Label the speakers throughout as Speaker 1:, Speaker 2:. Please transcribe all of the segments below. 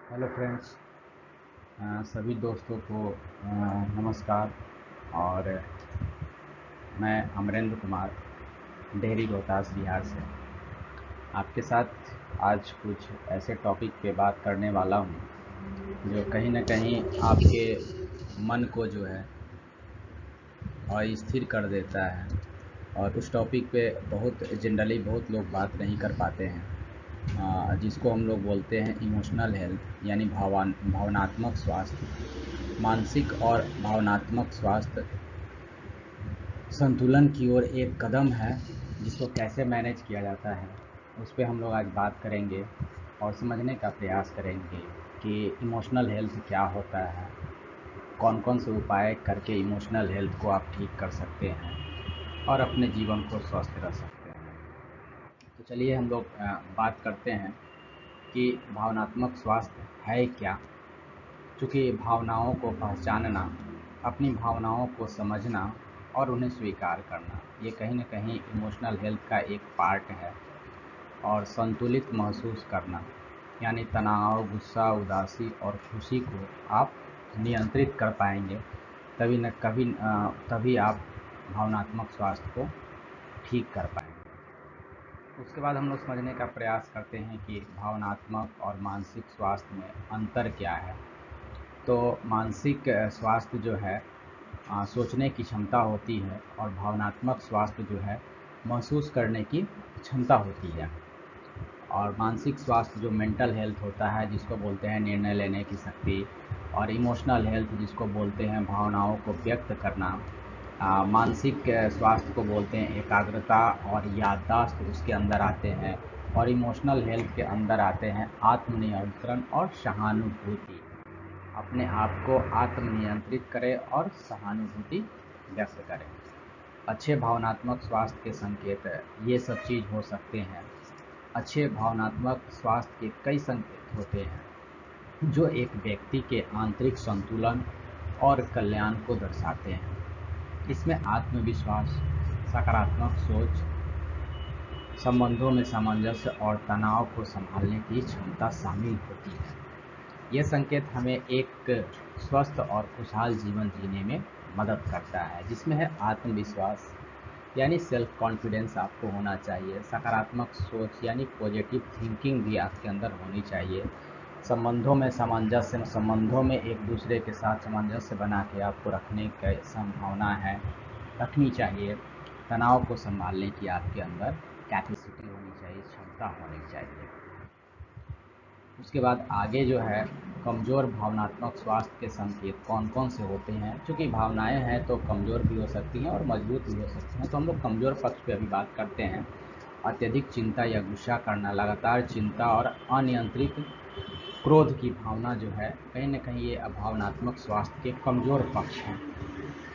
Speaker 1: Hello friends. सभी दोस्तों को नमस्कार। और मैं अमरेंद्र कुमार डेहरी रोहतास बिहार से आपके साथ आज कुछ ऐसे टॉपिक पे बात करने वाला हूँ जो कहीं ना कहीं आपके मन को जो है अस्थिर कर देता है। और उस टॉपिक पे बहुत जनरली बहुत लोग बात नहीं कर पाते हैं, जिसको हम लोग बोलते हैं इमोशनल हेल्थ, यानी भावनात्मक स्वास्थ्य। मानसिक और भावनात्मक स्वास्थ्य संतुलन की ओर एक कदम है, जिसको कैसे मैनेज किया जाता है उस पे हम लोग आज बात करेंगे और समझने का प्रयास करेंगे कि इमोशनल हेल्थ क्या होता है, कौन कौन से उपाय करके इमोशनल हेल्थ को आप ठीक कर सकते हैं और अपने जीवन को स्वस्थ रख सकते हैं। तो चलिए हम लोग बात करते हैं कि भावनात्मक स्वास्थ्य है क्या। चूँकि भावनाओं को पहचानना, अपनी भावनाओं को समझना और उन्हें स्वीकार करना, ये कहीं न कहीं इमोशनल हेल्थ का एक पार्ट है। और संतुलित महसूस करना, यानी तनाव, गुस्सा, उदासी और खुशी को आप नियंत्रित कर पाएंगे, तभी आप भावनात्मक स्वास्थ्य को ठीक कर पाएंगे। उसके बाद हम लोग समझने का प्रयास करते हैं कि भावनात्मक और मानसिक स्वास्थ्य में अंतर क्या है। तो मानसिक स्वास्थ्य जो है सोचने की क्षमता होती है, और भावनात्मक स्वास्थ्य जो है महसूस करने की क्षमता होती है। और मानसिक स्वास्थ्य जो मेंटल हेल्थ होता है, जिसको बोलते हैं निर्णय लेने की शक्ति। और इमोशनल हेल्थ जिसको बोलते हैं भावनाओं को व्यक्त करना। मानसिक स्वास्थ्य को बोलते हैं एकाग्रता और याददाश्त, उसके अंदर आते हैं। और इमोशनल हेल्थ के अंदर आते हैं आत्मनियंत्रण और सहानुभूति। अपने आप को आत्मनियंत्रित करें और सहानुभूति व्यक्त करें। अच्छे भावनात्मक स्वास्थ्य के संकेत ये सब चीज़ हो सकते हैं। अच्छे भावनात्मक स्वास्थ्य के कई संकेत होते हैं जो एक व्यक्ति के आंतरिक संतुलन और कल्याण को दर्शाते हैं। इसमें आत्मविश्वास, सकारात्मक सोच, संबंधों में सामंजस्य और तनाव को संभालने की क्षमता शामिल होती है। ये संकेत हमें एक स्वस्थ और खुशहाल जीवन जीने में मदद करता है, जिसमें है आत्मविश्वास, यानी सेल्फ कॉन्फिडेंस आपको होना चाहिए। सकारात्मक सोच यानी पॉजिटिव थिंकिंग भी आपके अंदर होनी चाहिए। संबंधों में सामंजस्य, संबंधों में एक दूसरे के साथ सामंजस्य बना के आपको रखने की संभावना है, रखनी चाहिए। तनाव को संभालने की आपके अंदर कैपेसिटी होनी चाहिए, क्षमता होनी चाहिए। उसके बाद आगे जो है कमज़ोर भावनात्मक स्वास्थ्य के संकेत कौन कौन से होते हैं। चूँकि भावनाएं हैं तो कमज़ोर भी हो सकती हैं और मजबूत भी हो सकती हैं, तो हम लोग कमज़ोर पक्ष पे अभी बात करते हैं। अत्यधिक चिंता या गुस्सा करना, लगातार चिंता और अनियंत्रित क्रोध की भावना जो है, कहीं ना कहीं ये भावनात्मक स्वास्थ्य के कमज़ोर पक्ष हैं।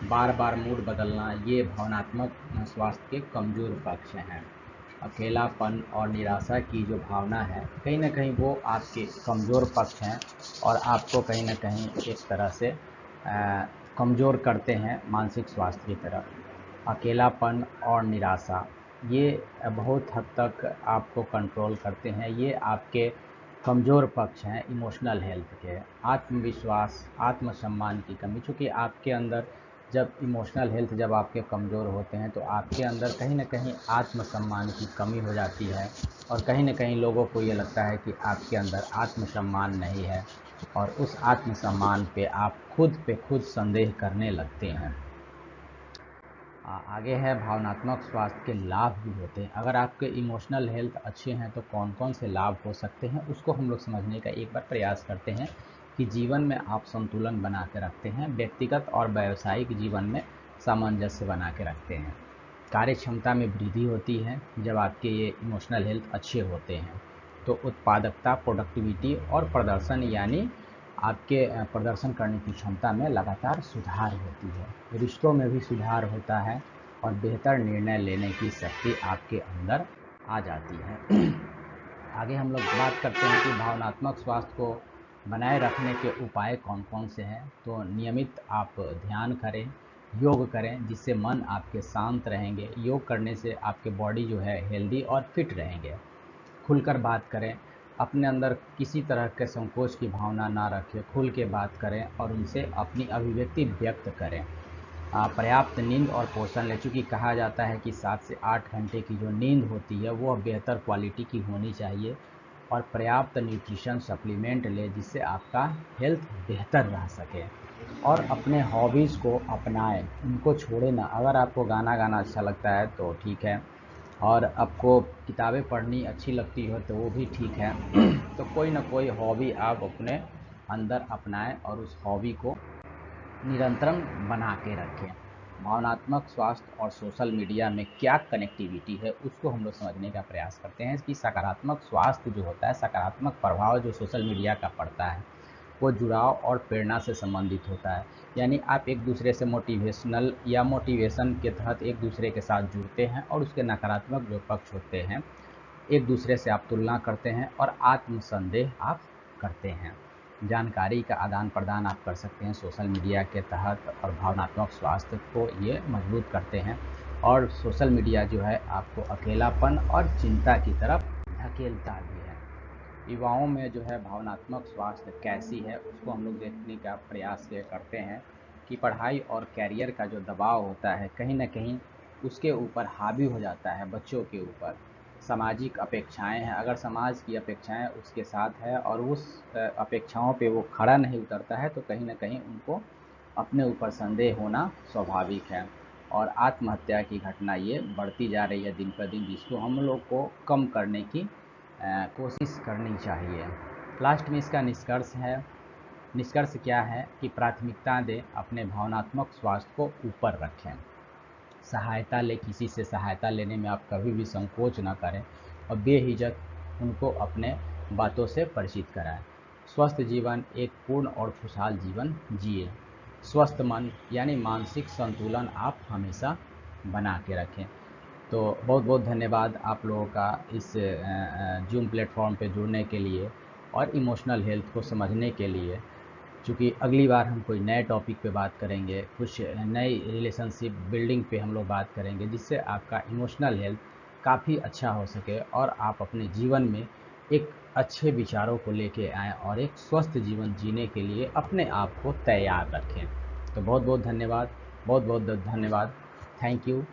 Speaker 1: बार बार मूड बदलना, ये भावनात्मक स्वास्थ्य के कमज़ोर पक्ष हैं। अकेलापन और निराशा की जो भावना है, कहीं ना कहीं वो आपके कमज़ोर पक्ष हैं और आपको कहीं ना कहीं एक तरह से कमज़ोर करते हैं मानसिक स्वास्थ्य की तरफ। अकेलापन और निराशा ये बहुत हद तक आपको कंट्रोल करते हैं, ये आपके कमज़ोर पक्ष हैं इमोशनल हेल्थ के। आत्मविश्वास, आत्मसम्मान की कमी, चूँकि आपके अंदर जब इमोशनल हेल्थ जब आपके कमज़ोर होते हैं तो आपके अंदर कहीं ना कहीं आत्मसम्मान की कमी हो जाती है, और कहीं ना कहीं लोगों को ये लगता है कि आपके अंदर आत्मसम्मान नहीं है, और उस आत्मसम्मान पे आप खुद पे खुद संदेह करने लगते हैं। आगे है भावनात्मक स्वास्थ्य के लाभ भी होते हैं। अगर आपके इमोशनल हेल्थ अच्छे हैं तो कौन कौन से लाभ हो सकते हैं, उसको हम लोग समझने का एक बार प्रयास करते हैं। कि जीवन में आप संतुलन बना के रखते हैं, व्यक्तिगत और व्यावसायिक जीवन में सामंजस्य बना के रखते हैं। कार्य क्षमता में वृद्धि होती है जब आपके ये इमोशनल हेल्थ अच्छे होते हैं। तो उत्पादकता, प्रोडक्टिविटी और प्रदर्शन, यानी आपके प्रदर्शन करने की क्षमता में लगातार सुधार होती है। रिश्तों में भी सुधार होता है और बेहतर निर्णय लेने की शक्ति आपके अंदर आ जाती है। आगे हम लोग बात करते हैं कि भावनात्मक स्वास्थ्य को बनाए रखने के उपाय कौन कौन से हैं। तो नियमित आप ध्यान करें, योग करें, जिससे मन आपके शांत रहेंगे। योग करने से आपके बॉडी जो है हेल्दी और फिट रहेंगे। खुलकर बात करें, अपने अंदर किसी तरह के संकोच की भावना ना रखें, खुल के बात करें और उनसे अपनी अभिव्यक्ति व्यक्त करें। पर्याप्त नींद और पोषण लें, चूँकि कहा जाता है कि 7 से 8 घंटे की जो नींद होती है वो बेहतर क्वालिटी की होनी चाहिए, और पर्याप्त न्यूट्रिशन सप्लीमेंट लें जिससे आपका हेल्थ बेहतर रह सके। और अपने हॉबीज़ को अपनाएं, उनको छोड़ें ना। अगर आपको गाना गाना अच्छा लगता है तो ठीक है, और आपको किताबें पढ़नी अच्छी लगती हो तो वो भी ठीक है। तो कोई ना कोई हॉबी आप अपने अंदर अपनाएं और उस हॉबी को निरंतर बना के रखें। भावनात्मक स्वास्थ्य और सोशल मीडिया में क्या कनेक्टिविटी है उसको हम लोग समझने का प्रयास करते हैं कि सकारात्मक स्वास्थ्य जो होता है, सकारात्मक प्रभाव जो सोशल मीडिया का पड़ता है वो जुड़ाव और प्रेरणा से संबंधित होता है। यानी आप एक दूसरे से मोटिवेशनल या मोटिवेशन के तहत एक दूसरे के साथ जुड़ते हैं, और उसके नकारात्मक जो पक्ष होते हैं एक दूसरे से आप तुलना करते हैं और आत्मसंदेह आप करते हैं। जानकारी का आदान प्रदान आप कर सकते हैं सोशल मीडिया के तहत, और भावनात्मक स्वास्थ्य को ये मजबूत करते हैं। और सोशल मीडिया जो है आपको अकेलापन और चिंता की तरफ धकेलता भी है। युवाओं में जो है भावनात्मक स्वास्थ्य कैसी है उसको हम लोग देखने का प्रयास करते हैं कि पढ़ाई और कैरियर का जो दबाव होता है कहीं ना कहीं उसके ऊपर हावी हो जाता है बच्चों के ऊपर। सामाजिक अपेक्षाएं हैं, अगर समाज की अपेक्षाएं उसके साथ है और उस अपेक्षाओं पे वो खड़ा नहीं उतरता है तो कहीं ना कहीं उनको अपने ऊपर संदेह होना स्वाभाविक है। और आत्महत्या की घटना ये बढ़ती जा रही है दिन पर दिन, जिसको हम लोग को कम करने की कोशिश करनी चाहिए। लास्ट में इसका निष्कर्ष क्या है कि प्राथमिकता दें, अपने भावनात्मक स्वास्थ्य को ऊपर रखें, सहायता ले, किसी से सहायता लेने में आप कभी भी संकोच ना करें, और बेहिचक उनको अपने बातों से परिचित कराएं। स्वस्थ जीवन एक पूर्ण और खुशहाल जीवन जिए। स्वस्थ मन यानी मानसिक संतुलन आप हमेशा बना के रखें। तो बहुत बहुत धन्यवाद आप लोगों का इस जूम प्लेटफॉर्म पे जुड़ने के लिए और इमोशनल हेल्थ को समझने के लिए। चूँकि अगली बार हम कोई नए टॉपिक पे बात करेंगे, कुछ नई रिलेशनशिप बिल्डिंग पे हम लोग बात करेंगे, जिससे आपका इमोशनल हेल्थ काफ़ी अच्छा हो सके और आप अपने जीवन में एक अच्छे विचारों को लेके आएँ और एक स्वस्थ जीवन जीने के लिए अपने आप को तैयार रखें। तो बहुत बहुत धन्यवाद, बहुत बहुत धन्यवाद। Thank you.